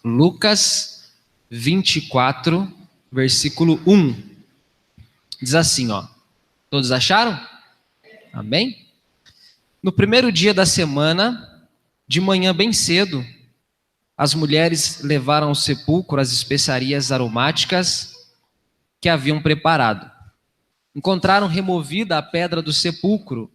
Lucas 24, versículo 1. Diz assim, ó. Todos acharam? Amém? No primeiro dia da semana, de manhã bem cedo, as mulheres levaram ao sepulcro as especiarias aromáticas que haviam preparado. Encontraram removida a pedra do sepulcro,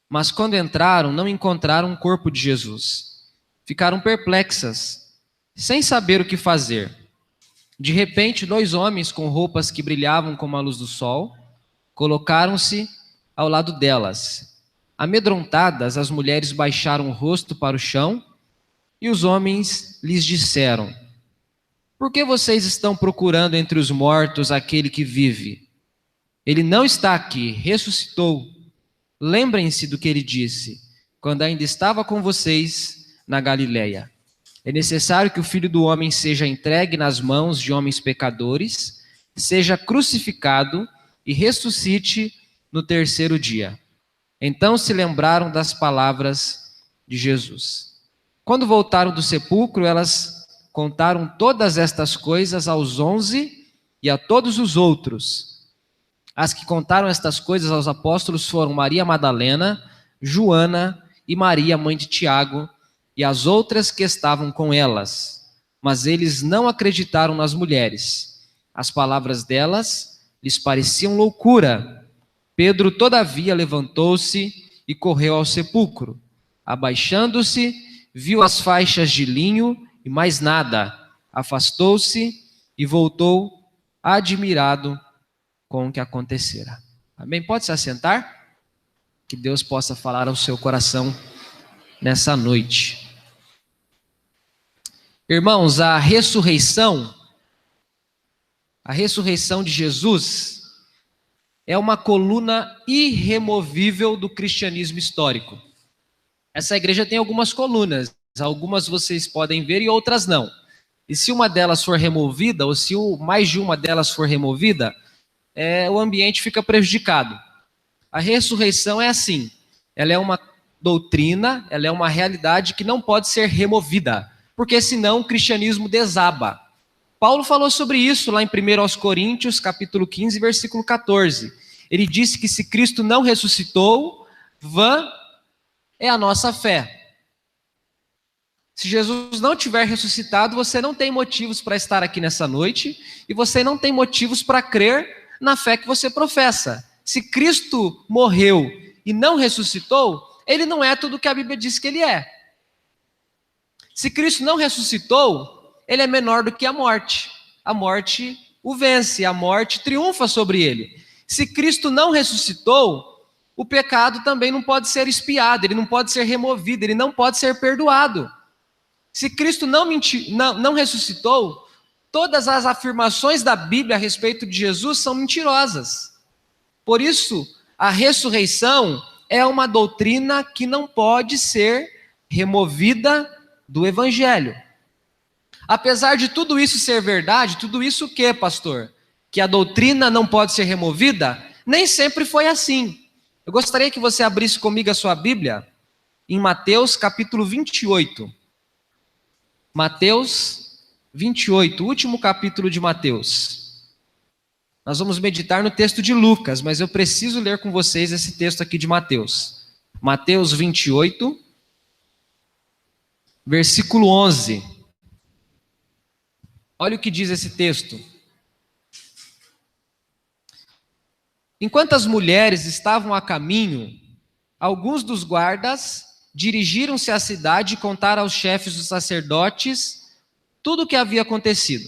mas quando entraram, não encontraram o corpo de Jesus. Ficaram perplexas, sem saber o que fazer. De repente, 2 homens com roupas que brilhavam como a luz do sol, colocaram-se ao lado delas. Amedrontadas, as mulheres baixaram o rosto para o chão e os homens lhes disseram: por que vocês estão procurando entre os mortos aquele que vive? Ele não está aqui, ressuscitou. Lembrem-se do que ele disse, quando ainda estava com vocês na Galileia. É necessário que o Filho do Homem seja entregue nas mãos de homens pecadores, seja crucificado e ressuscite no terceiro dia. Então se lembraram das palavras de Jesus. Quando voltaram do sepulcro, elas contaram todas estas coisas aos 11 e a todos os outros. As que contaram estas coisas aos apóstolos foram Maria Madalena, Joana e Maria, mãe de Tiago, e as outras que estavam com elas. Mas eles não acreditaram nas mulheres. As palavras delas lhes pareciam loucura. Pedro, todavia, levantou-se e correu ao sepulcro. Abaixando-se, viu as faixas de linho e mais nada. Afastou-se e voltou admirado com o que acontecera. Amém? Pode se assentar? Que Deus possa falar ao seu coração nessa noite. Irmãos, a ressurreição de Jesus é uma coluna irremovível do cristianismo histórico. Essa igreja tem algumas colunas, algumas vocês podem ver e outras não. E se uma delas for removida, ou se mais de uma delas for removida, o ambiente fica prejudicado. A ressurreição é assim, ela é uma doutrina, ela é uma realidade que não pode ser removida, porque senão o cristianismo desaba. Paulo falou sobre isso lá em 1 Coríntios, capítulo 15, versículo 14. Ele disse que se Cristo não ressuscitou, vã é a nossa fé. Se Jesus não tiver ressuscitado, você não tem motivos para estar aqui nessa noite e você não tem motivos para crer na fé que você professa. Se Cristo morreu e não ressuscitou, ele não é tudo o que a Bíblia diz que ele é. Se Cristo não ressuscitou, ele é menor do que a morte. A morte o vence, a morte triunfa sobre ele. Se Cristo não ressuscitou, o pecado também não pode ser expiado, ele não pode ser removido, ele não pode ser perdoado. Se Cristo não ressuscitou, todas as afirmações da Bíblia a respeito de Jesus são mentirosas. Por isso, a ressurreição é uma doutrina que não pode ser removida do Evangelho. Apesar de tudo isso ser verdade, tudo isso o quê, pastor? Que a doutrina não pode ser removida? Nem sempre foi assim. Eu gostaria que você abrisse comigo a sua Bíblia em Mateus capítulo 28. Mateus 28, o último capítulo de Mateus. Nós vamos meditar no texto de Lucas, mas eu preciso ler com vocês esse texto aqui de Mateus. Mateus 28, versículo 11. Olha o que diz esse texto. Enquanto as mulheres estavam a caminho, alguns dos guardas dirigiram-se à cidade e contaram aos chefes dos sacerdotes tudo o que havia acontecido.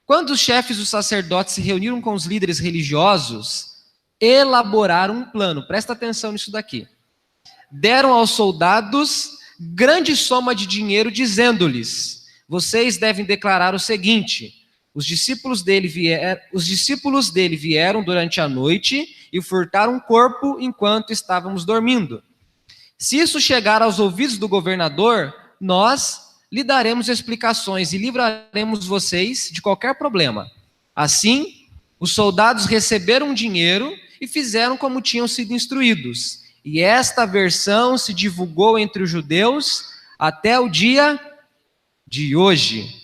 Quando os chefes dos sacerdotes se reuniram com os líderes religiosos, elaboraram um plano. Presta atenção nisso daqui. Deram aos soldados grande soma de dinheiro, dizendo-lhes: vocês devem declarar o seguinte: os discípulos dele vieram durante a noite e furtaram um corpo enquanto estávamos dormindo. Se isso chegar aos ouvidos do governador, nós lhe daremos explicações e livraremos vocês de qualquer problema. Assim, os soldados receberam dinheiro e fizeram como tinham sido instruídos. E esta versão se divulgou entre os judeus até o dia de hoje.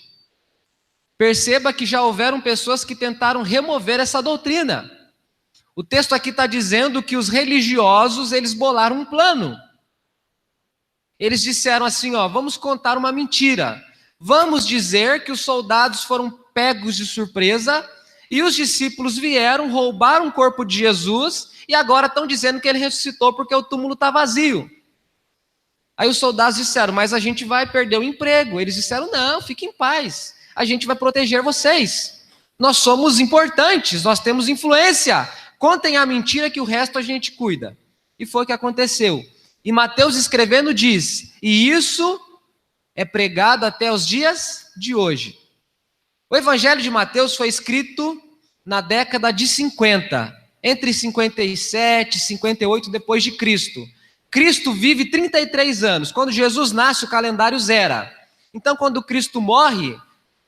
Perceba que já houveram pessoas que tentaram remover essa doutrina. O texto aqui está dizendo que os religiosos, eles bolaram um plano. Eles disseram assim, vamos contar uma mentira. Vamos dizer que os soldados foram pegos de surpresa e os discípulos vieram, roubaram o corpo de Jesus e agora estão dizendo que ele ressuscitou porque o túmulo está vazio. Aí os soldados disseram, mas a gente vai perder o emprego. Eles disseram, não, fiquem em paz. A gente vai proteger vocês. Nós somos importantes, nós temos influência. Contem a mentira que o resto a gente cuida. E foi o que aconteceu. E Mateus escrevendo diz, e isso é pregado até os dias de hoje. O Evangelho de Mateus foi escrito na década de 50, entre 57 e 58 depois de Cristo. Cristo vive 33 anos. Quando Jesus nasce, o calendário zera. Então, quando Cristo morre,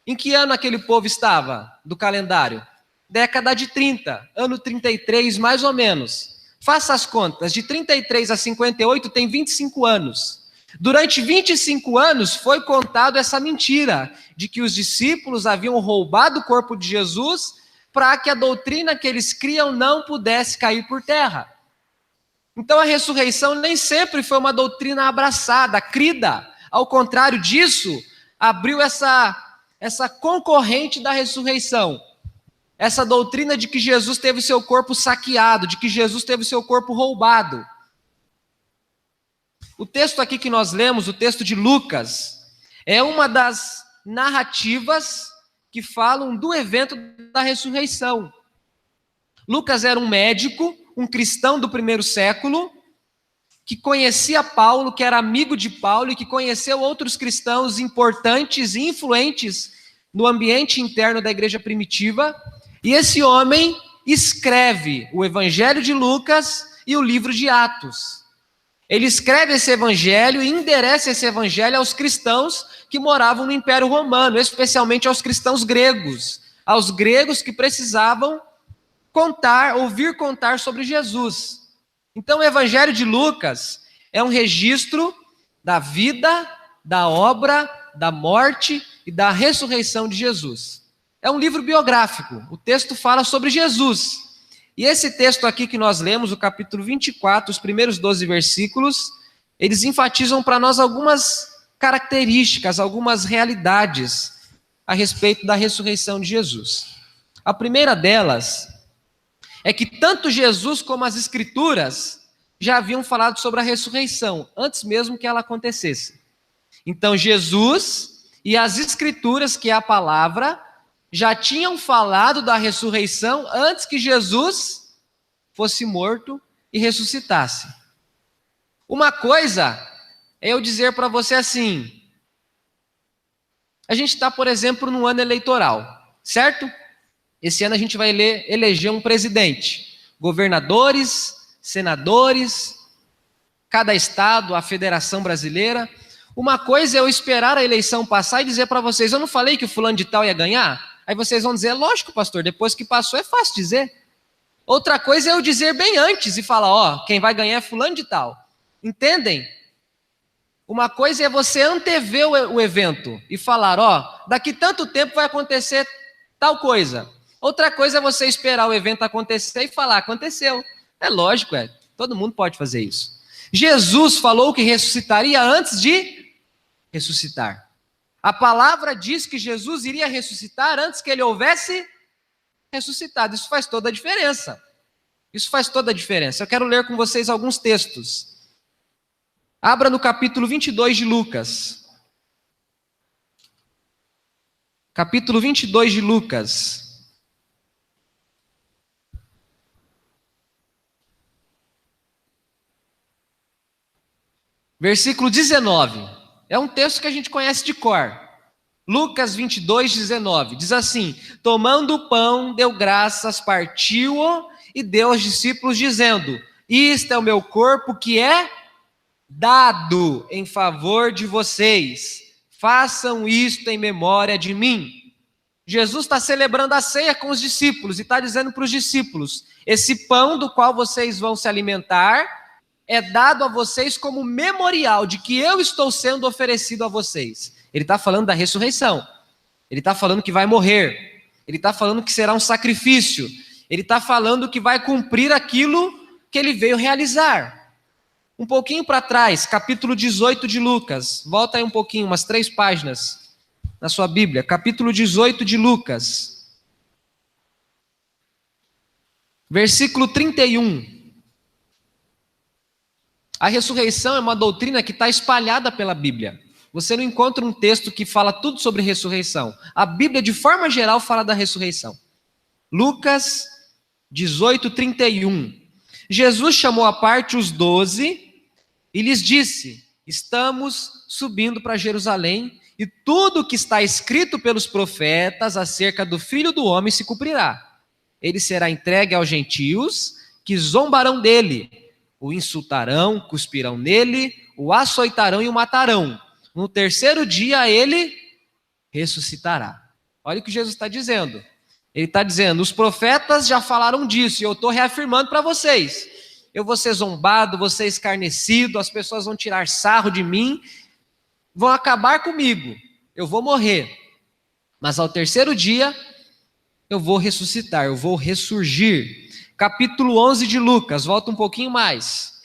em que ano aquele povo estava do calendário? Década de 30, ano 33 mais ou menos. Faça as contas, de 33 a 58 tem 25 anos. Durante 25 anos foi contado essa mentira de que os discípulos haviam roubado o corpo de Jesus para que a doutrina que eles criam não pudesse cair por terra. Então a ressurreição nem sempre foi uma doutrina abraçada, crida. Ao contrário disso, abriu essa concorrente da ressurreição. Essa doutrina de que Jesus teve seu corpo saqueado, de que Jesus teve seu corpo roubado. O texto aqui que nós lemos, o texto de Lucas, é uma das narrativas que falam do evento da ressurreição. Lucas era um médico, um cristão do primeiro século, que conhecia Paulo, que era amigo de Paulo e que conheceu outros cristãos importantes e influentes no ambiente interno da igreja primitiva. E esse homem escreve o Evangelho de Lucas e o livro de Atos. Ele escreve esse evangelho e endereça esse evangelho aos cristãos que moravam no Império Romano, especialmente aos cristãos gregos, aos gregos que precisavam ouvir contar sobre Jesus. Então o Evangelho de Lucas é um registro da vida, da obra, da morte e da ressurreição de Jesus. É um livro biográfico, o texto fala sobre Jesus. E esse texto aqui que nós lemos, o capítulo 24, os primeiros 12 versículos, eles enfatizam para nós algumas características, algumas realidades a respeito da ressurreição de Jesus. A primeira delas é que tanto Jesus como as Escrituras já haviam falado sobre a ressurreição, antes mesmo que ela acontecesse. Então Jesus e as Escrituras, que é a palavra, já tinham falado da ressurreição antes que Jesus fosse morto e ressuscitasse. Uma coisa é eu dizer para você assim, a gente está, por exemplo, num ano eleitoral, certo? Esse ano a gente vai eleger um presidente, governadores, senadores, cada estado, a Federação Brasileira. Uma coisa é eu esperar a eleição passar e dizer para vocês, eu não falei que o fulano de tal ia ganhar? Aí vocês vão dizer, lógico, pastor, depois que passou é fácil dizer. Outra coisa é eu dizer bem antes e falar, quem vai ganhar é fulano de tal. Entendem? Uma coisa é você antever o evento e falar, daqui tanto tempo vai acontecer tal coisa. Outra coisa é você esperar o evento acontecer e falar, aconteceu. É lógico, todo mundo pode fazer isso. Jesus falou que ressuscitaria antes de ressuscitar. A palavra diz que Jesus iria ressuscitar antes que ele houvesse ressuscitado. Isso faz toda a diferença. Isso faz toda a diferença. Eu quero ler com vocês alguns textos. Abra no capítulo 22 de Lucas. Capítulo 22 de Lucas. Versículo 19. É um texto que a gente conhece de cor. Lucas 22, 19. Diz assim, tomando o pão, deu graças, partiu-o e deu aos discípulos, dizendo, isto é o meu corpo que é dado em favor de vocês. Façam isto em memória de mim. Jesus está celebrando a ceia com os discípulos e está dizendo para os discípulos, esse pão do qual vocês vão se alimentar é dado a vocês como memorial de que eu estou sendo oferecido a vocês. Ele está falando da ressurreição. Ele está falando que vai morrer. Ele está falando que será um sacrifício. Ele está falando que vai cumprir aquilo que ele veio realizar. Um pouquinho para trás, capítulo 18 de Lucas. Volta aí um pouquinho, umas 3 páginas na sua Bíblia. Capítulo 18 de Lucas. Versículo 31. A ressurreição é uma doutrina que está espalhada pela Bíblia. Você não encontra um texto que fala tudo sobre ressurreição. A Bíblia, de forma geral, fala da ressurreição. Lucas 18, 31. Jesus chamou à parte os 12 e lhes disse: estamos subindo para Jerusalém e tudo o que está escrito pelos profetas acerca do Filho do Homem se cumprirá. Ele será entregue aos gentios, que zombarão dele, o insultarão, cuspirão nele, o açoitarão e o matarão. No terceiro dia ele ressuscitará. Olha o que Jesus está dizendo. Ele está dizendo, os profetas já falaram disso, e eu estou reafirmando para vocês. Eu vou ser zombado, vou ser escarnecido, as pessoas vão tirar sarro de mim, vão acabar comigo, eu vou morrer. Mas ao terceiro dia, eu vou ressuscitar, eu vou ressurgir. Capítulo 11 de Lucas, volta um pouquinho mais.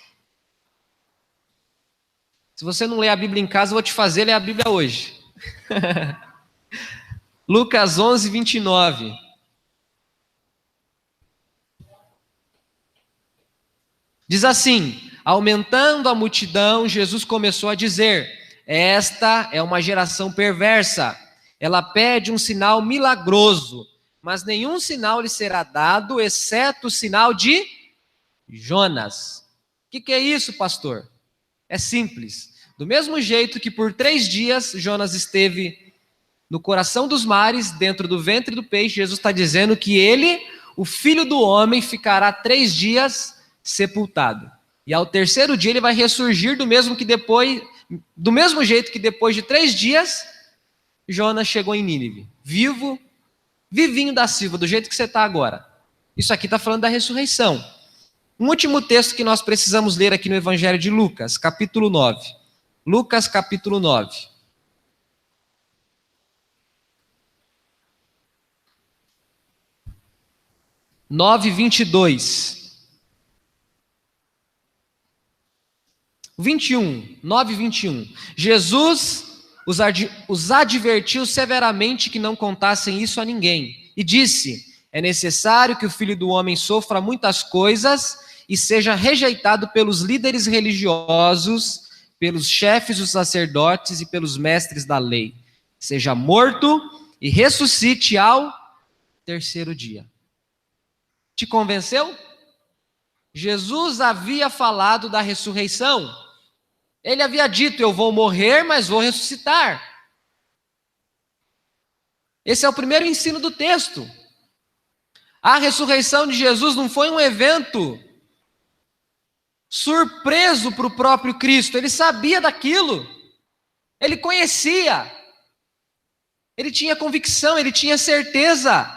Se você não lê a Bíblia em casa, eu vou te fazer ler a Bíblia hoje. Lucas 11, 29. Diz assim: aumentando a multidão, Jesus começou a dizer: esta é uma geração perversa, ela pede um sinal milagroso, mas nenhum sinal lhe será dado, exceto o sinal de Jonas. O que é isso, pastor? É simples. Do mesmo jeito que por 3 dias Jonas esteve no coração dos mares, dentro do ventre do peixe, Jesus está dizendo que ele, o Filho do Homem, ficará 3 dias sepultado. E ao terceiro dia ele vai ressurgir do mesmo jeito que depois de 3 dias, Jonas chegou em Nínive. Vivinho da Silva, do jeito que você está agora. Isso aqui está falando da ressurreição. Um último texto que nós precisamos ler aqui no Evangelho de Lucas, capítulo 9. Lucas, capítulo 9. Nove, 22. 21, 9, 21. Jesus os advertiu severamente que não contassem isso a ninguém. E disse: é necessário que o Filho do Homem sofra muitas coisas e seja rejeitado pelos líderes religiosos, pelos chefes dos sacerdotes e pelos mestres da lei. Seja morto e ressuscite ao terceiro dia. Te convenceu? Jesus havia falado da ressurreição. Ele havia dito: eu vou morrer, mas vou ressuscitar. Esse é o primeiro ensino do texto. A ressurreição de Jesus não foi um evento surpreso para o próprio Cristo. Ele sabia daquilo. Ele conhecia. Ele tinha convicção, ele tinha certeza.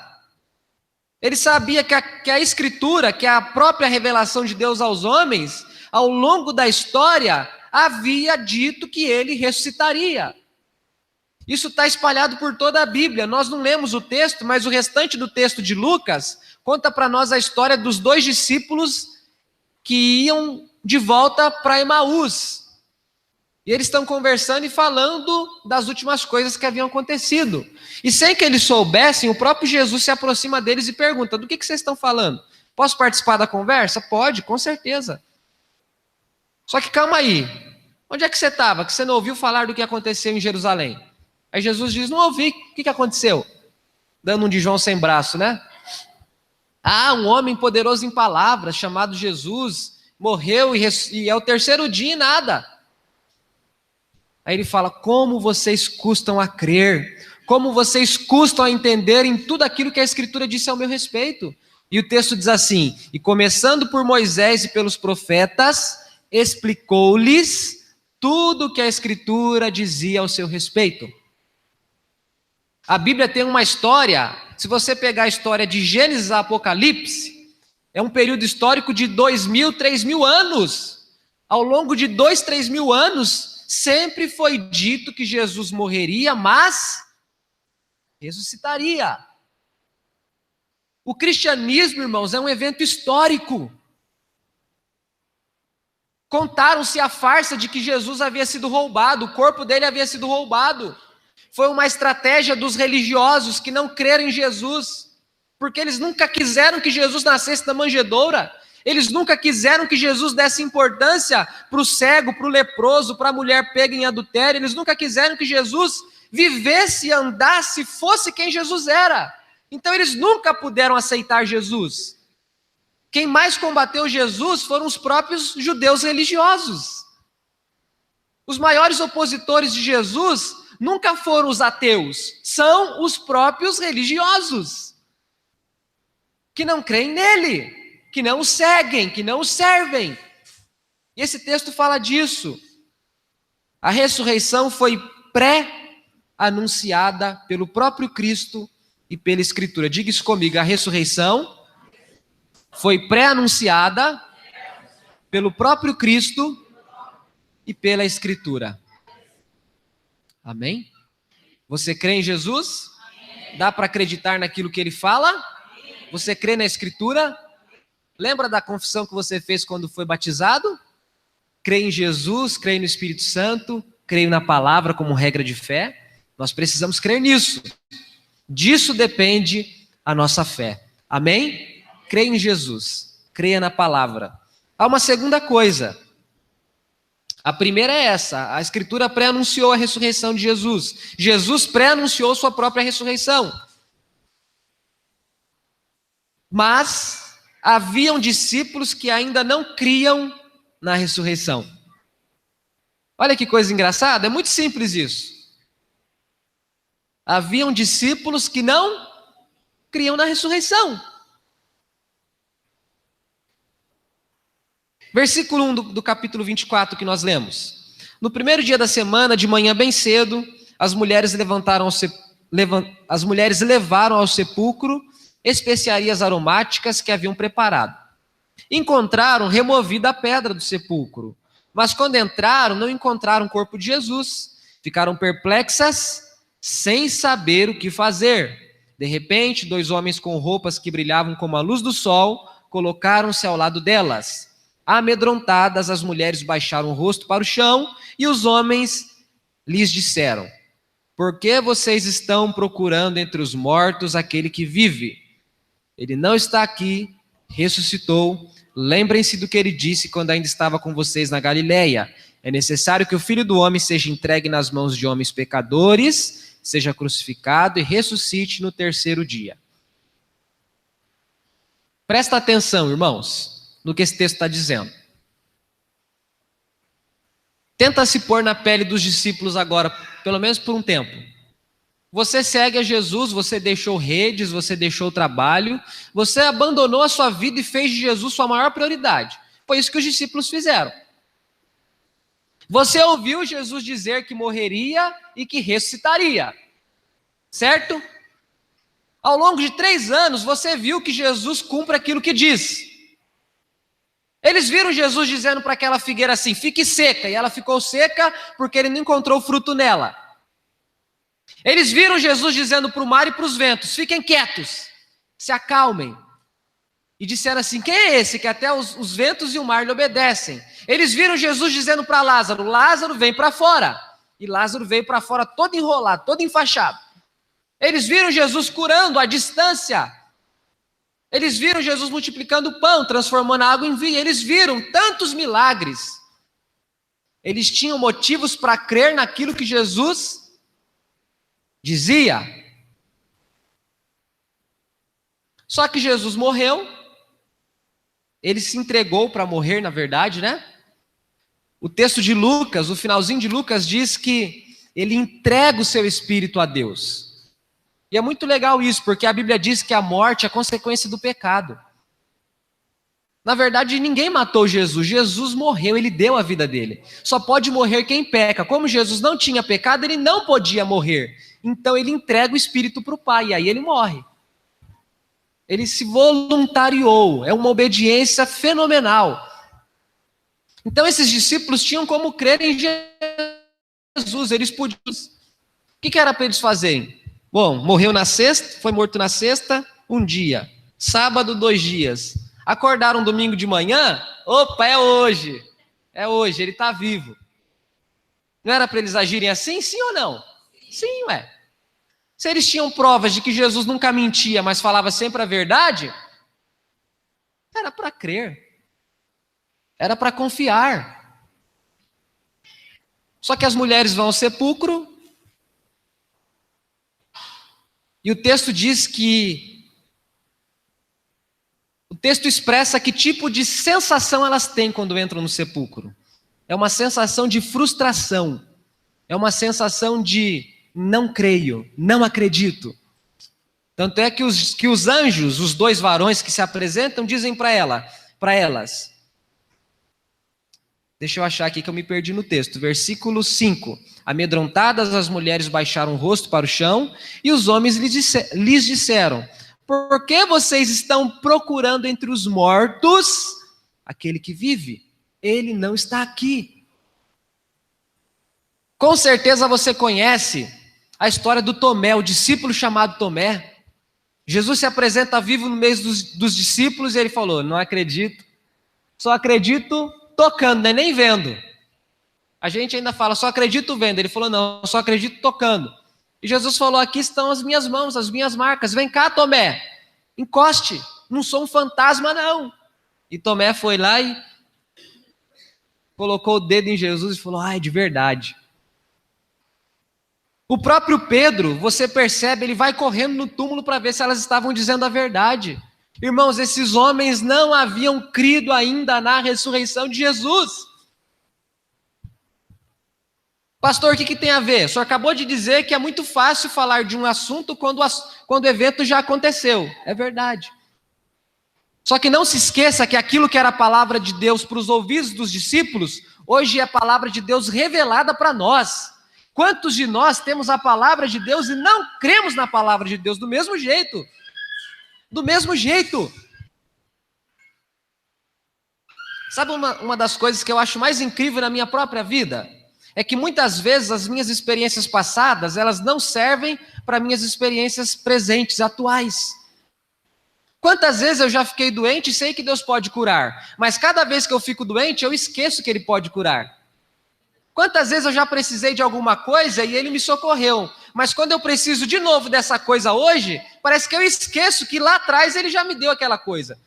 Ele sabia que a Escritura, que a própria revelação de Deus aos homens, ao longo da história, havia dito que ele ressuscitaria. Isso está espalhado por toda a Bíblia. Nós não lemos o texto, mas o restante do texto de Lucas conta para nós a história dos 2 discípulos que iam de volta para Emaús. E eles estão conversando e falando das últimas coisas que haviam acontecido. E sem que eles soubessem, o próprio Jesus se aproxima deles e pergunta: do que vocês estão falando? Posso participar da conversa? Pode, com certeza. Só que calma aí. Onde é que você estava? Que você não ouviu falar do que aconteceu em Jerusalém? Aí Jesus diz: não ouvi. O que aconteceu? Dando um de João sem braço, né? Ah, um homem poderoso em palavras, chamado Jesus, morreu e é o terceiro dia e nada. Aí ele fala: como vocês custam a crer, como vocês custam a entender em tudo aquilo que a Escritura disse ao meu respeito. E o texto diz assim: e começando por Moisés e pelos profetas, explicou-lhes tudo o que a Escritura dizia ao seu respeito. A Bíblia tem uma história, se você pegar a história de Gênesis a Apocalipse, é um período histórico de 2.000, 3.000 anos. Ao longo de 2, 3.000 anos, sempre foi dito que Jesus morreria, mas ressuscitaria. O cristianismo, irmãos, é um evento histórico. Contaram-se a farsa de que Jesus havia sido roubado, o corpo dele havia sido roubado. Foi uma estratégia dos religiosos que não creram em Jesus, porque eles nunca quiseram que Jesus nascesse da manjedoura, eles nunca quiseram que Jesus desse importância para o cego, para o leproso, para a mulher pega em adultério, eles nunca quiseram que Jesus vivesse, andasse, fosse quem Jesus era. Então eles nunca puderam aceitar Jesus. Quem mais combateu Jesus foram os próprios judeus religiosos. Os maiores opositores de Jesus nunca foram os ateus, são os próprios religiosos, que não creem nele, que não o seguem, que não o servem. E esse texto fala disso. A ressurreição foi pré-anunciada pelo próprio Cristo e pela Escritura. Diga isso comigo, a ressurreição foi pré-anunciada pelo próprio Cristo e pela Escritura. Amém? Você crê em Jesus? Dá para acreditar naquilo que ele fala? Você crê na Escritura? Lembra da confissão que você fez quando foi batizado? Creio em Jesus, creio no Espírito Santo, creio na palavra como regra de fé. Nós precisamos crer nisso. Disso depende a nossa fé. Amém? Creia em Jesus, creia na palavra. Há uma segunda coisa. A primeira é essa: a Escritura pré-anunciou a ressurreição de Jesus. Jesus pré-anunciou sua própria ressurreição. Mas haviam discípulos que ainda não criam na ressurreição. Olha que coisa engraçada, é muito simples isso. Haviam discípulos que não criam na ressurreição. Versículo 1 do capítulo 24 que nós lemos. No primeiro dia da semana, de manhã bem cedo, as mulheres levaram ao sepulcro especiarias aromáticas que haviam preparado. Encontraram removida a pedra do sepulcro, mas quando entraram, não encontraram o corpo de Jesus. Ficaram perplexas, sem saber o que fazer. De repente, 2 homens com roupas que brilhavam como a luz do sol colocaram-se ao lado delas. Amedrontadas, as mulheres baixaram o rosto para o chão e os homens lhes disseram: por que vocês estão procurando entre os mortos aquele que vive? Ele não está aqui, ressuscitou. Lembrem-se do que ele disse quando ainda estava com vocês na Galileia. É necessário que o Filho do Homem seja entregue nas mãos de homens pecadores, seja crucificado e ressuscite no terceiro dia. Presta atenção, irmãos, no que esse texto está dizendo. Tenta se pôr na pele dos discípulos agora, pelo menos por um tempo. Você segue a Jesus, você deixou redes, você deixou o trabalho, você abandonou a sua vida e fez de Jesus sua maior prioridade. Foi isso que os discípulos fizeram. Você ouviu Jesus dizer que morreria e que ressuscitaria, certo? Ao longo de 3 anos, você viu que Jesus cumpre aquilo que diz. Eles viram Jesus dizendo para aquela figueira assim: fique seca, e ela ficou seca porque ele não encontrou fruto nela. Eles viram Jesus dizendo para o mar e para os ventos: fiquem quietos, se acalmem. E disseram assim: quem é esse que até os ventos e o mar lhe obedecem? Eles viram Jesus dizendo para Lázaro: Lázaro, vem para fora. E Lázaro veio para fora todo enrolado, todo enfaixado. Eles viram Jesus curando à distância. Eles viram Jesus multiplicando o pão, transformando a água em vinho. Eles viram tantos milagres. Eles tinham motivos para crer naquilo que Jesus dizia. Só que Jesus morreu. Ele se entregou para morrer, na verdade, né? O texto de Lucas, o finalzinho de Lucas diz que ele entrega o seu espírito a Deus. E é muito legal isso, porque a Bíblia diz que a morte é consequência do pecado. Na verdade, ninguém matou Jesus. Jesus morreu, ele deu a vida dele. Só pode morrer quem peca. Como Jesus não tinha pecado, ele não podia morrer. Então ele entrega o espírito para o Pai, e aí ele morre. Ele se voluntariou, é uma obediência fenomenal. Então esses discípulos tinham como crer em Jesus, eles podiam. O que era para eles fazerem? Bom, morreu na sexta, foi morto na sexta, um dia. Sábado, 2 dias. Acordaram domingo de manhã, opa, é hoje. É hoje, ele está vivo. Não era para eles agirem assim, sim ou não? Sim, ué. Se eles tinham provas de que Jesus nunca mentia, mas falava sempre a verdade, era para crer. Era para confiar. Só que as mulheres vão ao sepulcro, e o texto diz que... O texto expressa que tipo de sensação elas têm quando entram no sepulcro. É uma sensação de frustração. É uma sensação de não creio, não acredito. Tanto é que os anjos, os 2 varões que se apresentam, dizem para elas. Deixa eu achar aqui que eu me perdi no texto. Versículo 5. Amedrontadas, as mulheres baixaram o rosto para o chão, e os homens lhes disseram: por que vocês estão procurando entre os mortos aquele que vive? Ele não está aqui. Com certeza você conhece a história do Tomé, o discípulo chamado Tomé. Jesus se apresenta vivo no meio dos discípulos e ele falou: não acredito, só acredito tocando, né? Nem vendo. A gente ainda fala, só acredito vendo. Ele falou, não, só acredito tocando. E Jesus falou, aqui estão as minhas mãos, as minhas marcas. Vem cá, Tomé, encoste, não sou um fantasma, não. E Tomé foi lá e colocou o dedo em Jesus e falou, ai, de verdade. O próprio Pedro, você percebe, ele vai correndo no túmulo para ver se elas estavam dizendo a verdade. Irmãos, esses homens não haviam crido ainda na ressurreição de Jesus. Pastor, o que tem a ver? O senhor acabou de dizer que é muito fácil falar de um assunto quando o evento já aconteceu. É verdade. Só que não se esqueça que aquilo que era a palavra de Deus para os ouvidos dos discípulos, hoje é a palavra de Deus revelada para nós. Quantos de nós temos a palavra de Deus e não cremos na palavra de Deus do mesmo jeito? Do mesmo jeito. Sabe uma das coisas que eu acho mais incrível na minha própria vida? É que muitas vezes as minhas experiências passadas, elas não servem para minhas experiências presentes, atuais. Quantas vezes eu já fiquei doente e sei que Deus pode curar, mas cada vez que eu fico doente, eu esqueço que Ele pode curar. Quantas vezes eu já precisei de alguma coisa e Ele me socorreu, mas quando eu preciso de novo dessa coisa hoje, parece que eu esqueço que lá atrás Ele já me deu aquela coisa.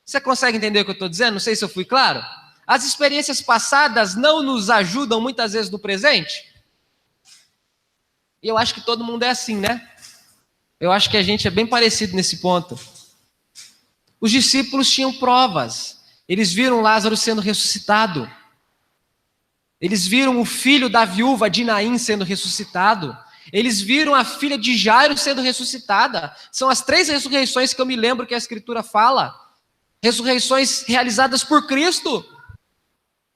Você consegue entender o que eu estou dizendo? Não sei se eu fui claro. As experiências passadas não nos ajudam muitas vezes no presente? E eu acho que todo mundo é assim, né? Eu acho que a gente é bem parecido nesse ponto. Os discípulos tinham provas. Eles viram Lázaro sendo ressuscitado. Eles viram o filho da viúva de Naim sendo ressuscitado. Eles viram a filha de Jairo sendo ressuscitada. São as 3 ressurreições que eu me lembro que a Escritura fala. Ressurreições realizadas por Cristo.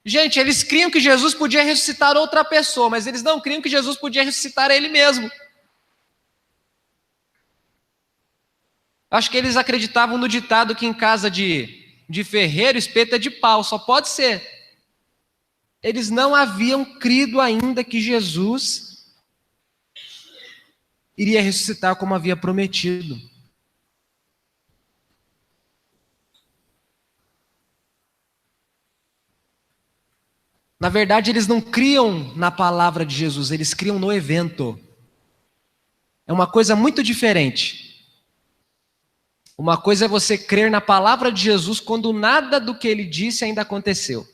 Gente, eles criam que Jesus podia ressuscitar outra pessoa, mas eles não criam que Jesus podia ressuscitar ele mesmo. Acho que eles acreditavam no ditado que em casa de ferreiro, espeto é de pau, só pode ser. Eles não haviam crido ainda que Jesus iria ressuscitar como havia prometido. Na verdade, eles não criam na palavra de Jesus, eles criam no evento. É uma coisa muito diferente. Uma coisa é você crer na palavra de Jesus quando nada do que ele disse ainda aconteceu.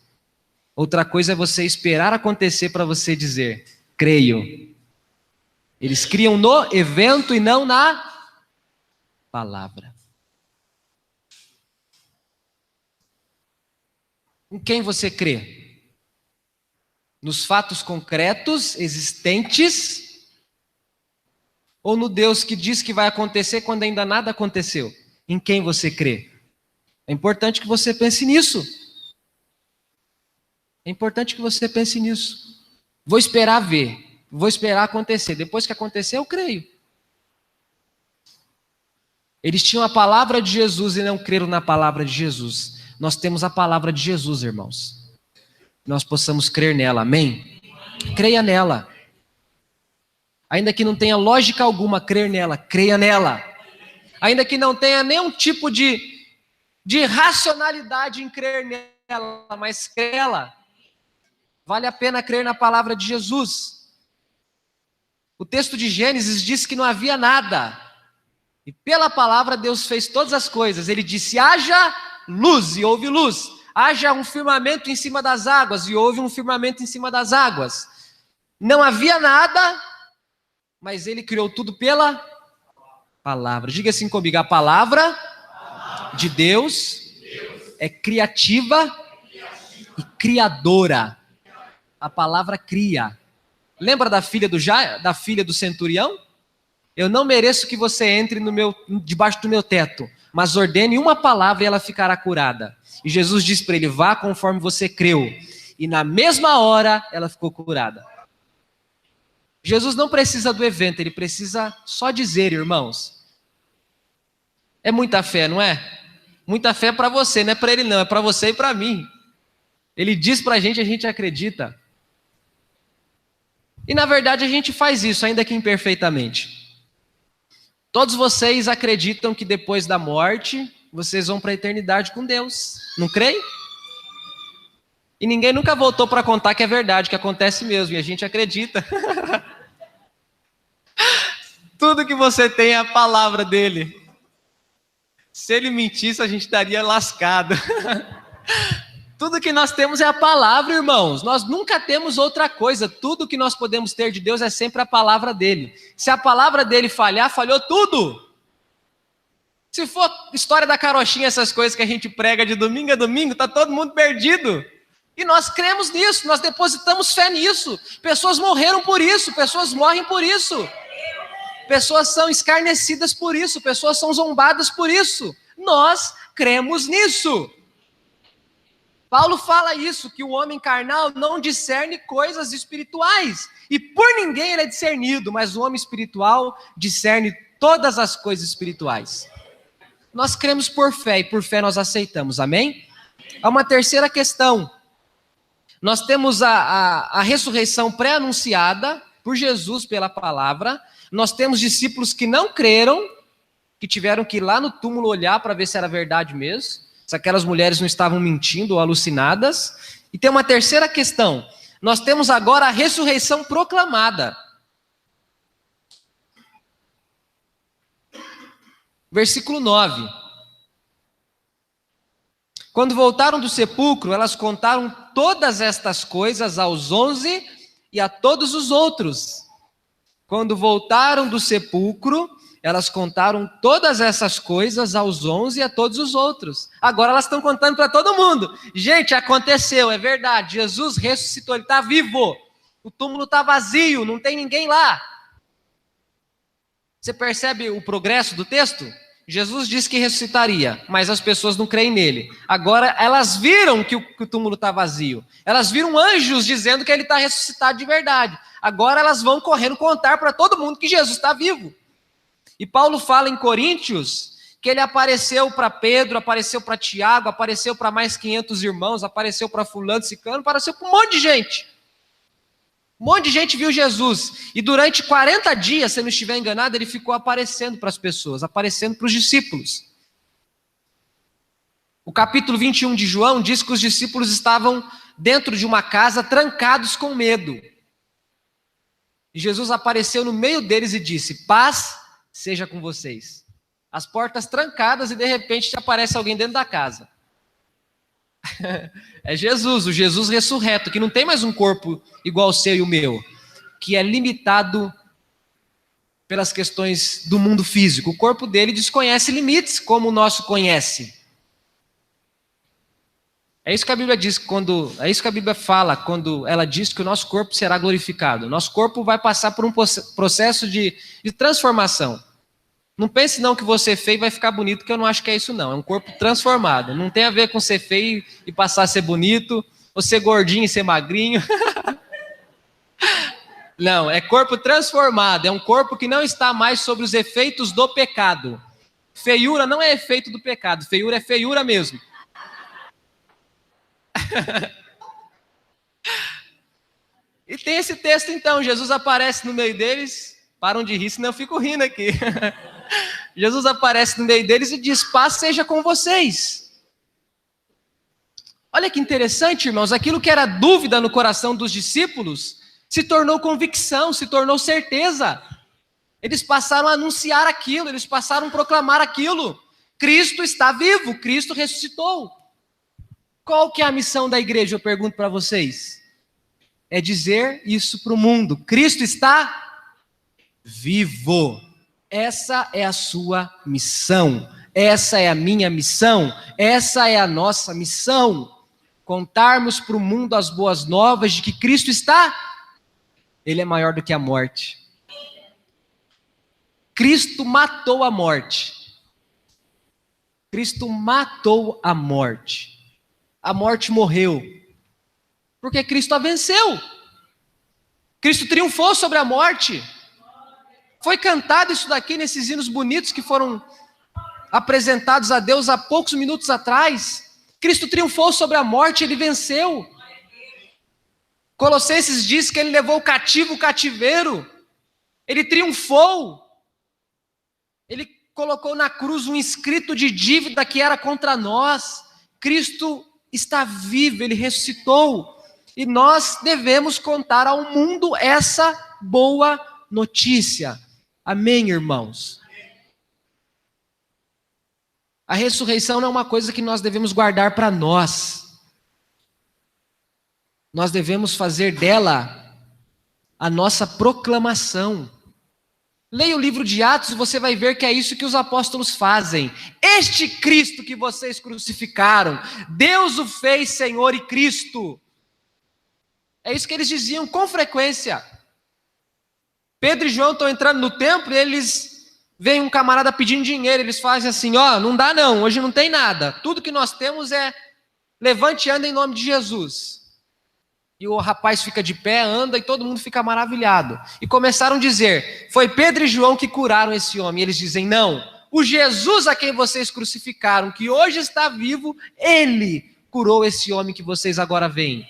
Outra coisa é você esperar acontecer para você dizer, creio. Eles criam no evento e não na palavra. Em quem você crê? Nos fatos concretos, existentes, ou no Deus que diz que vai acontecer quando ainda nada aconteceu? Em quem você crê? É importante que você pense nisso. É importante que você pense nisso. Vou esperar ver, vou esperar acontecer. Depois que acontecer, eu creio. Eles tinham a palavra de Jesus e não creram na palavra de Jesus. Nós temos a palavra de Jesus, irmãos. Nós possamos crer nela, amém? Creia nela. Ainda que não tenha lógica alguma crer nela, creia nela. Ainda que não tenha nenhum tipo de racionalidade em crer nela, mas crê nela. Vale a pena crer na palavra de Jesus. O texto de Gênesis diz que não havia nada. E pela palavra Deus fez todas as coisas. Ele disse, haja luz, e houve luz. Haja um firmamento em cima das águas, e houve um firmamento em cima das águas. Não havia nada, mas ele criou tudo pela palavra. Diga assim comigo, a palavra de Deus é criativa e criadora. A palavra cria. Lembra da filha do centurião? Eu não mereço que você entre debaixo do meu teto, mas ordene uma palavra e ela ficará curada. E Jesus disse para ele, vá conforme você creu. E na mesma hora ela ficou curada. Jesus não precisa do evento, ele precisa só dizer, irmãos. É muita fé, não é? Muita fé para você, não é para ele não, é para você e para mim. Ele diz para a gente acredita. E na verdade a gente faz isso, ainda que imperfeitamente. Todos vocês acreditam que depois da morte, vocês vão para a eternidade com Deus. Não creem? E ninguém nunca voltou para contar que é verdade, que acontece mesmo, e a gente acredita. Tudo que você tem é a palavra dele. Se ele mentisse, a gente estaria lascado. Tudo que nós temos é a palavra, irmãos. Nós nunca temos outra coisa. Tudo que nós podemos ter de Deus é sempre a palavra dele. Se a palavra dele falhar, falhou tudo. Se for história da carochinha, essas coisas que a gente prega de domingo a domingo, está todo mundo perdido. E nós cremos nisso, nós depositamos fé nisso. Pessoas morreram por isso, pessoas morrem por isso. Pessoas são escarnecidas por isso, pessoas são zombadas por isso. Nós cremos nisso. Paulo fala isso, que o homem carnal não discerne coisas espirituais. E por ninguém ele é discernido, mas o homem espiritual discerne todas as coisas espirituais. Nós cremos por fé, e por fé nós aceitamos, amém? Há uma terceira questão. Nós temos a ressurreição pré-anunciada por Jesus pela palavra. Nós temos discípulos que não creram, que tiveram que ir lá no túmulo olhar para ver se era verdade mesmo. Se aquelas mulheres não estavam mentindo ou alucinadas. E tem uma terceira questão. Nós temos agora a ressurreição proclamada. Versículo 9. Quando voltaram do sepulcro, elas contaram todas estas coisas aos 11 e a todos os outros. Quando voltaram do sepulcro, elas contaram todas essas coisas aos 11 e a todos os outros. Agora elas estão contando para todo mundo. Gente, aconteceu, é verdade. Jesus ressuscitou, ele está vivo. O túmulo está vazio, não tem ninguém lá. Você percebe o progresso do texto? Jesus disse que ressuscitaria, mas as pessoas não creem nele. Agora elas viram que o túmulo está vazio. Elas viram anjos dizendo que ele está ressuscitado de verdade. Agora elas vão correndo contar para todo mundo que Jesus está vivo. E Paulo fala em Coríntios que ele apareceu para Pedro, apareceu para Tiago, apareceu para mais 500 irmãos, apareceu para fulano, ciclano, apareceu para um monte de gente. Um monte de gente viu Jesus. E durante 40 dias, se eu não estiver enganado, ele ficou aparecendo para as pessoas, aparecendo para os discípulos. O capítulo 21 de João diz que os discípulos estavam dentro de uma casa, trancados com medo. E Jesus apareceu no meio deles e disse, paz seja com vocês. As portas trancadas e de repente aparece alguém dentro da casa. É Jesus, o Jesus ressurreto, que não tem mais um corpo igual ao seu e o meu, que é limitado pelas questões do mundo físico. O corpo dele desconhece limites, como o nosso conhece. É isso que a Bíblia diz, é isso que a Bíblia fala quando ela diz que o nosso corpo será glorificado. Nosso corpo vai passar por um processo de transformação. Não pense não que você feio vai ficar bonito, que eu não acho que é isso não. É um corpo transformado. Não tem a ver com ser feio e passar a ser bonito, ou ser gordinho e ser magrinho. Não, é corpo transformado. É um corpo que não está mais sobre os efeitos do pecado. Feiura não é efeito do pecado. Feiura é feiura mesmo. E tem esse texto então. Jesus aparece no meio deles Param de rir, senão eu fico rindo aqui. Jesus aparece no meio deles e diz: paz seja com vocês. Olha que interessante, irmãos, aquilo que era dúvida no coração dos discípulos se tornou convicção, se tornou certeza. Eles passaram a anunciar aquilo, eles passaram a proclamar aquilo. Cristo está vivo, Cristo ressuscitou. Qual que é a missão da igreja, eu pergunto para vocês? É dizer isso para o mundo: Cristo está vivo. Essa é a sua missão, essa é a minha missão, essa é a nossa missão. Contarmos para o mundo as boas novas de que Cristo Ele é maior do que a morte. Cristo matou a morte. Cristo matou a morte. A morte morreu. Porque Cristo a venceu. Cristo triunfou sobre a morte. Foi cantado isso daqui nesses hinos bonitos que foram apresentados a Deus há poucos minutos atrás. Cristo triunfou sobre a morte, Ele venceu. Colossenses diz que Ele levou o cativo o cativeiro. Ele triunfou. Ele colocou na cruz um escrito de dívida que era contra nós. Cristo está vivo, Ele ressuscitou. E nós devemos contar ao mundo essa boa notícia. Amém, irmãos? A ressurreição não é uma coisa que nós devemos guardar para nós. Nós devemos fazer dela a nossa proclamação. Leia o livro de Atos e você vai ver que é isso que os apóstolos fazem. Este Cristo que vocês crucificaram, Deus o fez Senhor e Cristo. É isso que eles diziam com frequência. Pedro e João estão entrando no templo e eles veem um camarada pedindo dinheiro. Eles fazem assim: ó, não dá não, hoje não tem nada. Tudo que nós temos é levante e anda em nome de Jesus. E o rapaz fica de pé, anda e todo mundo fica maravilhado. E começaram a dizer: foi Pedro e João que curaram esse homem. E eles dizem: não, o Jesus a quem vocês crucificaram, que hoje está vivo, Ele curou esse homem que vocês agora veem.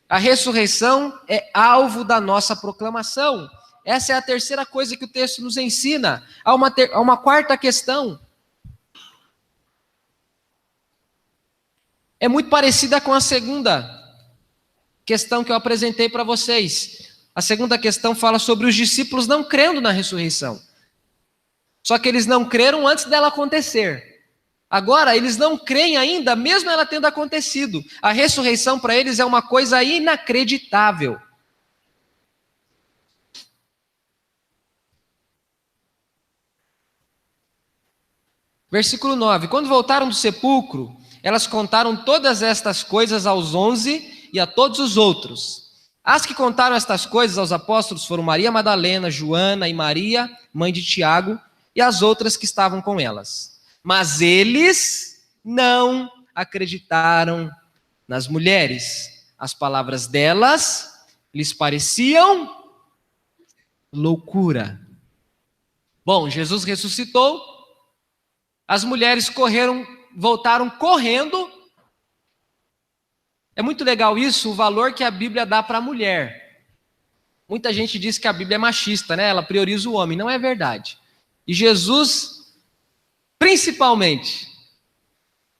A ressurreição é alvo da nossa proclamação. Essa é a terceira coisa que o texto nos ensina. Há uma quarta questão. É muito parecida com a segunda questão que eu apresentei para vocês. A segunda questão fala sobre os discípulos não crendo na ressurreição. Só que eles não creram antes dela acontecer. Agora, eles não creem ainda, mesmo ela tendo acontecido. A ressurreição para eles é uma coisa inacreditável. Versículo 9. Quando voltaram do sepulcro, elas contaram todas estas coisas aos 11 e a todos os outros. As que contaram estas coisas aos apóstolos foram Maria Madalena, Joana e Maria, mãe de Tiago, e as outras que estavam com elas. Mas eles não acreditaram nas mulheres. As palavras delas lhes pareciam loucura. Bom, Jesus ressuscitou. As mulheres voltaram correndo. É muito legal isso, o valor que a Bíblia dá para a mulher. Muita gente diz que a Bíblia é machista, né? Ela prioriza o homem. Não é verdade. E Jesus, principalmente,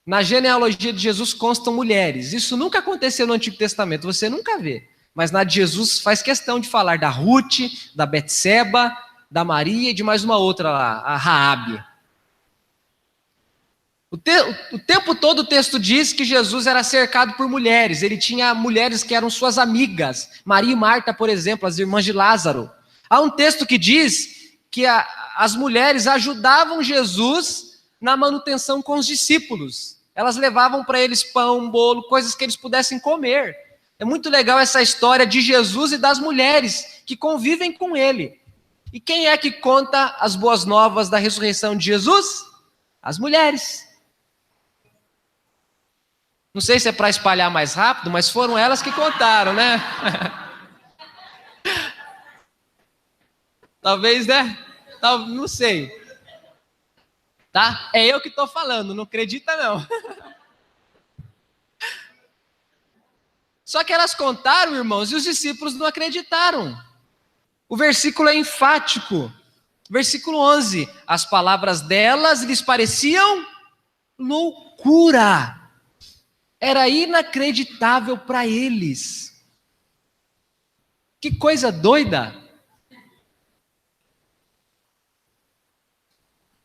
na genealogia de Jesus constam mulheres. Isso nunca aconteceu no Antigo Testamento, você nunca vê. Mas na de Jesus faz questão de falar da Ruth, da Betseba, da Maria e de mais uma outra lá, a Raabe. O tempo todo o texto diz que Jesus era cercado por mulheres. Ele tinha mulheres que eram suas amigas. Maria e Marta, por exemplo, as irmãs de Lázaro. Há um texto que diz que as mulheres ajudavam Jesus na manutenção com os discípulos. Elas levavam para eles pão, bolo, coisas que eles pudessem comer. É muito legal essa história de Jesus e das mulheres que convivem com ele. E quem é que conta as boas novas da ressurreição de Jesus? As mulheres. Não sei se é para espalhar mais rápido, mas foram elas que contaram, né? Talvez, né? Não sei. Tá? É eu que estou falando, não acredita não. Só que elas contaram, irmãos, e os discípulos não acreditaram. O versículo é enfático. Versículo 11. As palavras delas lhes pareciam loucura. Era inacreditável para eles. Que coisa doida.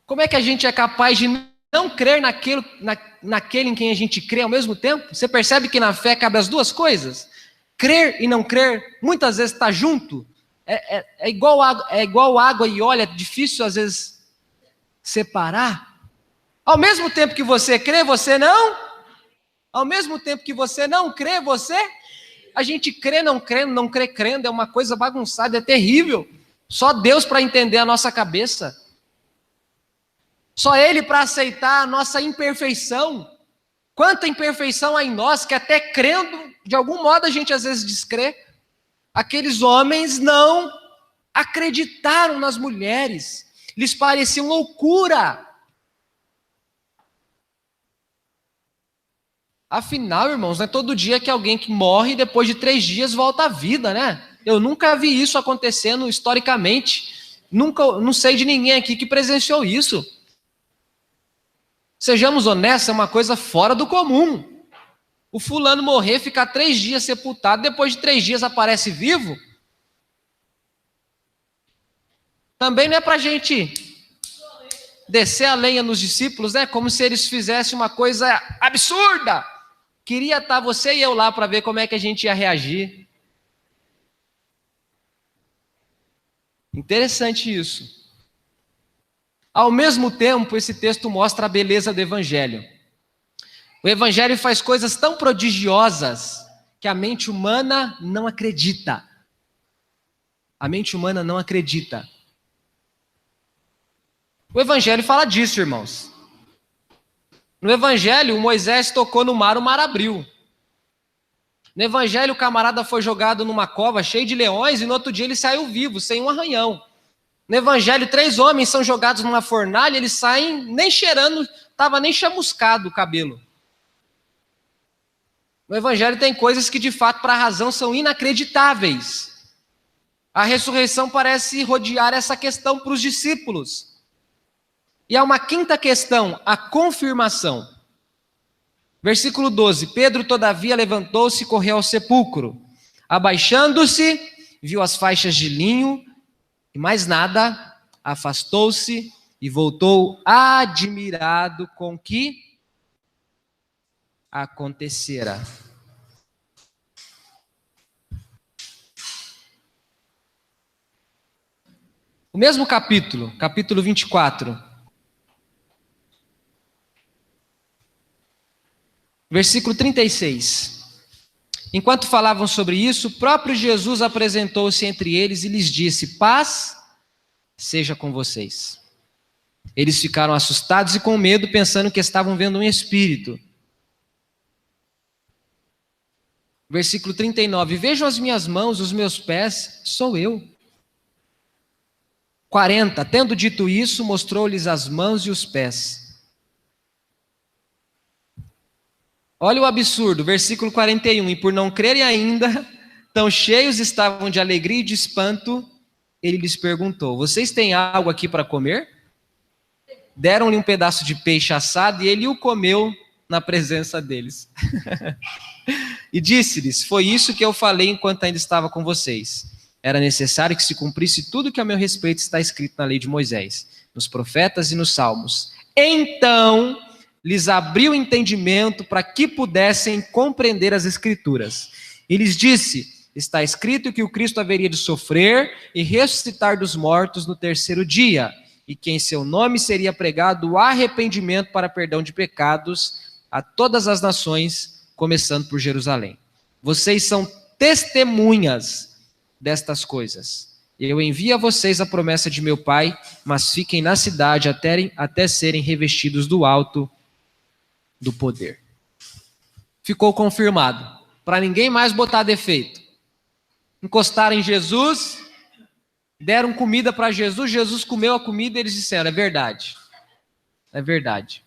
Como é que a gente é capaz de não crer naquele em quem a gente crê ao mesmo tempo? Você percebe que na fé cabe as duas coisas? Crer e não crer, muitas vezes está junto. É igual água e óleo, é difícil às vezes separar. Ao mesmo tempo que você crê, você não. Ao mesmo tempo que você não crê, você. A gente crê não crendo, não crê crendo, é uma coisa bagunçada, é terrível. Só Deus para entender a nossa cabeça. Só Ele para aceitar a nossa imperfeição. Quanta imperfeição há em nós que até crendo, de algum modo a gente às vezes descrê. Aqueles homens não acreditaram nas mulheres. Lhes pareciam loucura. Afinal, irmãos, não é todo dia que alguém que morre e depois de 3 dias volta à vida, né? Eu nunca vi isso acontecendo historicamente. Não sei de ninguém aqui que presenciou isso. Sejamos honestos, é uma coisa fora do comum. O fulano morrer, ficar 3 dias sepultado, depois de 3 dias aparece vivo. Também não é para a gente descer a lenha nos discípulos, né? Como se eles fizessem uma coisa absurda. Queria estar você e eu lá para ver como é que a gente ia reagir. Interessante isso. Ao mesmo tempo, esse texto mostra a beleza do Evangelho. O Evangelho faz coisas tão prodigiosas que a mente humana não acredita. A mente humana não acredita. O Evangelho fala disso, irmãos. No Evangelho, Moisés tocou no mar, o mar abriu. No Evangelho, o camarada foi jogado numa cova cheia de leões e no outro dia ele saiu vivo, sem um arranhão. No Evangelho, 3 homens são jogados numa fornalha, eles saem nem cheirando, estava nem chamuscado o cabelo. No Evangelho tem coisas que de fato, para a razão, são inacreditáveis. A ressurreição parece rodear essa questão para os discípulos. E há uma quinta questão, a confirmação. Versículo 12. Pedro, todavia, levantou-se e correu ao sepulcro. Abaixando-se, viu as faixas de linho e mais nada, afastou-se e voltou admirado com o que acontecera. O mesmo capítulo 24. Versículo 36. Enquanto falavam sobre isso, o próprio Jesus apresentou-se entre eles e lhes disse: paz seja com vocês. Eles ficaram assustados e com medo, pensando que estavam vendo um espírito. Versículo 39. Vejam as minhas mãos, os meus pés, sou eu. 40. Tendo dito isso, mostrou-lhes as mãos e os pés. Olha o absurdo, versículo 41, e por não crerem ainda, tão cheios estavam de alegria e de espanto, ele lhes perguntou: vocês têm algo aqui para comer? Deram-lhe um pedaço de peixe assado e ele o comeu na presença deles. E disse-lhes: foi isso que eu falei enquanto ainda estava com vocês. Era necessário que se cumprisse tudo que a meu respeito está escrito na lei de Moisés, nos profetas e nos salmos. Então lhes abriu o entendimento para que pudessem compreender as Escrituras. E lhes disse: está escrito que o Cristo haveria de sofrer e ressuscitar dos mortos no 3º dia, e que em seu nome seria pregado o arrependimento para perdão de pecados a todas as nações, começando por Jerusalém. Vocês são testemunhas destas coisas. Eu envio a vocês a promessa de meu Pai, mas fiquem na cidade até serem revestidos do alto do poder. Ficou confirmado, para ninguém mais botar defeito. Encostaram em Jesus, deram comida para Jesus, Jesus comeu a comida e eles disseram: é verdade. É verdade.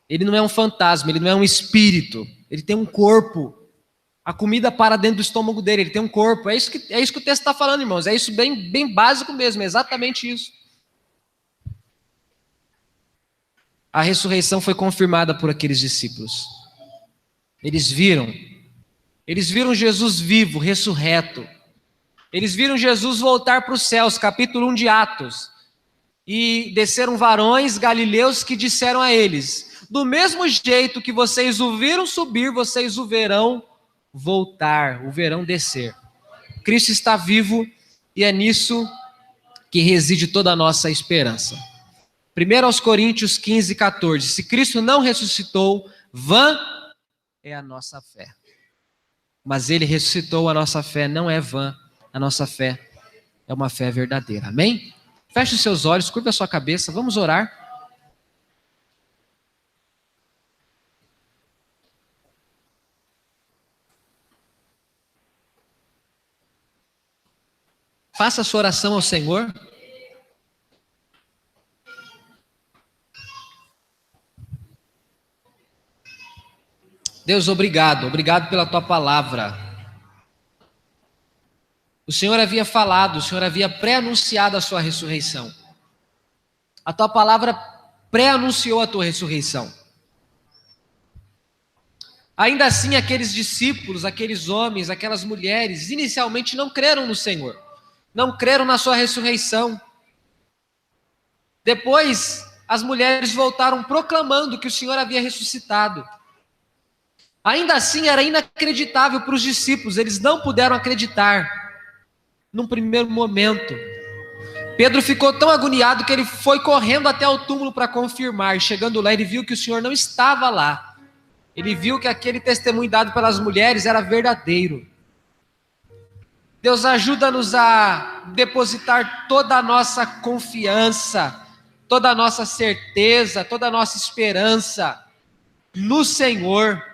Ele não é um fantasma, ele não é um espírito, ele tem um corpo. A comida para dentro do estômago dele, ele tem um corpo. É isso que o texto está falando, irmãos. É isso bem básico mesmo, é exatamente isso. A ressurreição foi confirmada por aqueles discípulos. Eles viram Jesus vivo, ressurreto. Eles viram Jesus voltar para os céus, capítulo 1 de Atos. E desceram varões galileus que disseram a eles: do mesmo jeito que vocês o viram subir, vocês o verão voltar, o verão descer. Cristo está vivo e é nisso que reside toda a nossa esperança. 1 Coríntios 15, 14. Se Cristo não ressuscitou, vã é a nossa fé. Mas ele ressuscitou, a nossa fé não é vã. A nossa fé é uma fé verdadeira. Amém? Feche os seus olhos, curva a sua cabeça, vamos orar. Faça a sua oração ao Senhor. Deus, obrigado pela tua palavra. O Senhor havia falado, o Senhor havia pré-anunciado a sua ressurreição. A tua palavra pré-anunciou a tua ressurreição. Ainda assim, aqueles discípulos, aqueles homens, aquelas mulheres, inicialmente não creram no Senhor. Não creram na sua ressurreição. Depois, as mulheres voltaram proclamando que o Senhor havia ressuscitado. Ainda assim, era inacreditável para os discípulos, eles não puderam acreditar. Num primeiro momento, Pedro ficou tão agoniado que ele foi correndo até o túmulo para confirmar. Chegando lá, ele viu que o Senhor não estava lá. Ele viu que aquele testemunho dado pelas mulheres era verdadeiro. Deus, ajuda-nos a depositar toda a nossa confiança, toda a nossa certeza, toda a nossa esperança no Senhor.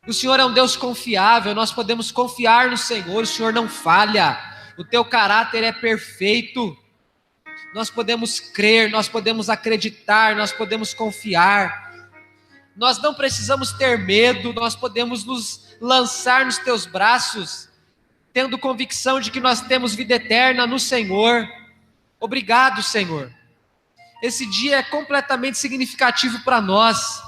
O Senhor é um Deus confiável, nós podemos confiar no Senhor, o Senhor não falha, o teu caráter é perfeito. Nós podemos crer, nós podemos acreditar, nós podemos confiar. Nós não precisamos ter medo, nós podemos nos lançar nos teus braços, tendo convicção de que nós temos vida eterna no Senhor. Obrigado, Senhor. Esse dia é completamente significativo para nós.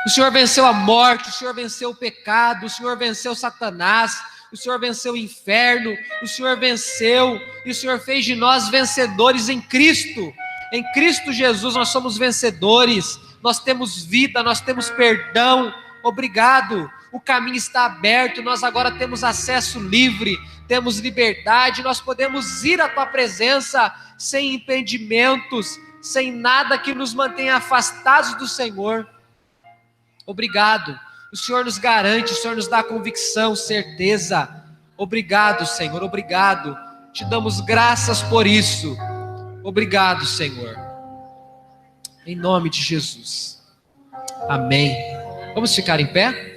O Senhor venceu a morte, o Senhor venceu o pecado, o Senhor venceu Satanás, o Senhor venceu o inferno, o Senhor venceu, e o Senhor fez de nós vencedores em Cristo. Em Cristo Jesus nós somos vencedores, nós temos vida, nós temos perdão. Obrigado, o caminho está aberto, nós agora temos acesso livre, temos liberdade, nós podemos ir à tua presença sem impedimentos, sem nada que nos mantenha afastados do Senhor. Obrigado, o Senhor nos garante, o Senhor nos dá convicção, certeza. Obrigado, Senhor, obrigado, te damos graças por isso. Obrigado, Senhor, em nome de Jesus, amém. Vamos ficar em pé?